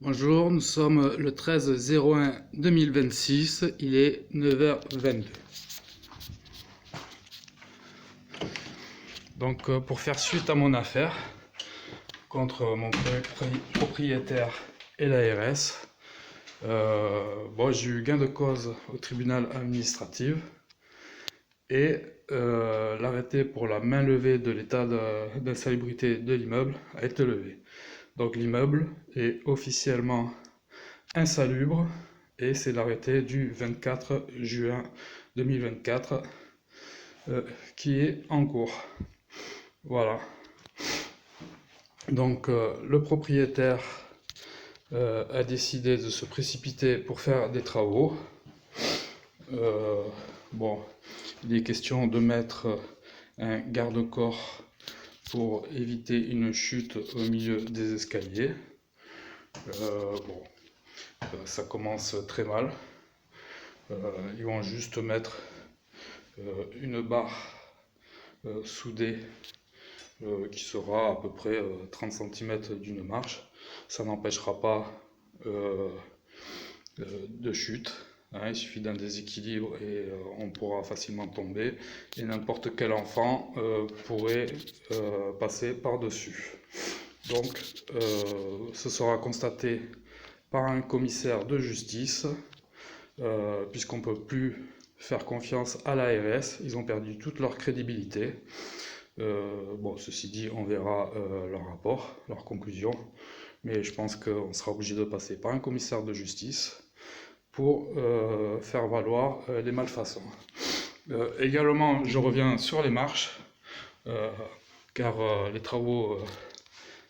Bonjour, nous sommes le 13/01/2026, il est 9h22. Donc pour faire suite à mon affaire contre mon propriétaire et l'ARS, j'ai eu gain de cause au tribunal administratif et l'arrêté pour la main levée de l'état d'insalubrité de l'immeuble a été levé. Donc l'immeuble est officiellement insalubre et c'est l'arrêté du 24 juin 2024 qui est en cours. Voilà. Donc le propriétaire a décidé de se précipiter pour faire des travaux. Il est question de mettre un garde-corps pour éviter une chute au milieu des escaliers. Ça commence très mal. Ils vont juste mettre une barre soudée qui sera à peu près 30 cm d'une marche. Ça n'empêchera pas de chute. Il suffit d'un déséquilibre et on pourra facilement tomber et n'importe quel enfant pourrait passer par-dessus. Donc ce sera constaté par un commissaire de justice puisqu'on ne peut plus faire confiance à l'ARS, ils ont perdu toute leur crédibilité. Ceci dit, on verra leur rapport, leur conclusion, mais je pense qu'on sera obligé de passer par un commissaire de justice pour faire valoir les malfaçons. Également, je reviens sur les marches, car les travaux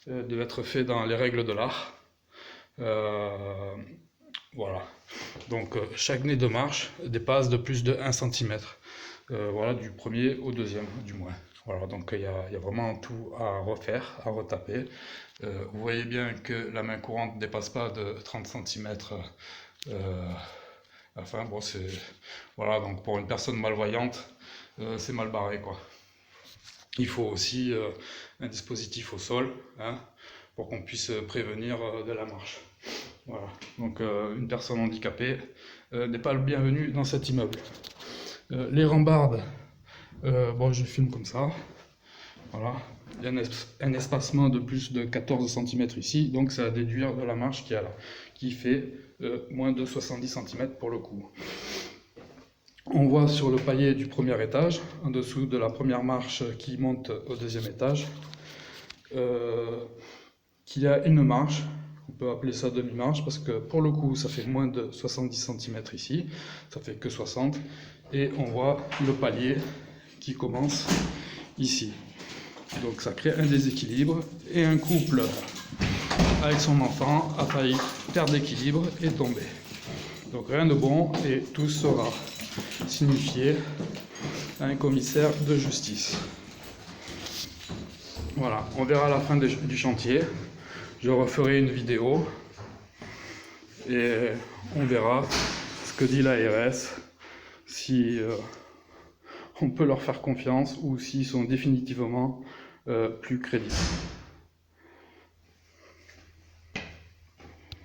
devaient être faits dans les règles de l'art. Voilà. Donc chaque nez de marche dépasse de plus de 1 cm. Du premier au deuxième, du moins. Voilà, donc il y a vraiment tout à refaire, à retaper. Vous voyez bien que la main courante ne dépasse pas de 30 cm. Donc pour une personne malvoyante, c'est mal barré, quoi. Il faut aussi un dispositif au sol, pour qu'on puisse prévenir de la marche. Voilà, donc une personne handicapée n'est pas le bienvenu dans cet immeuble. Les rambardes, je filme comme ça. Voilà, il y a un espacement de plus de 14 cm ici, donc c'est à déduire de la marche qu'il y a là, qui fait moins de 70 cm pour le coup. On voit sur le palier du premier étage, en dessous de la première marche qui monte au deuxième étage, qu'il y a une marche. On peut appeler ça demi-marche parce que pour le coup ça fait moins de 70 cm ici, ça fait que 60, et on voit le palier qui commence ici. Donc ça crée un déséquilibre et un couple avec son enfant a failli perdre l'équilibre et tomber. Donc rien de bon et tout sera signifié à un commissaire de justice. Voilà, on verra à la fin du chantier. Je referai une vidéo et on verra ce que dit l'ARS, si on peut leur faire confiance ou s'ils sont définitivement plus crédibles.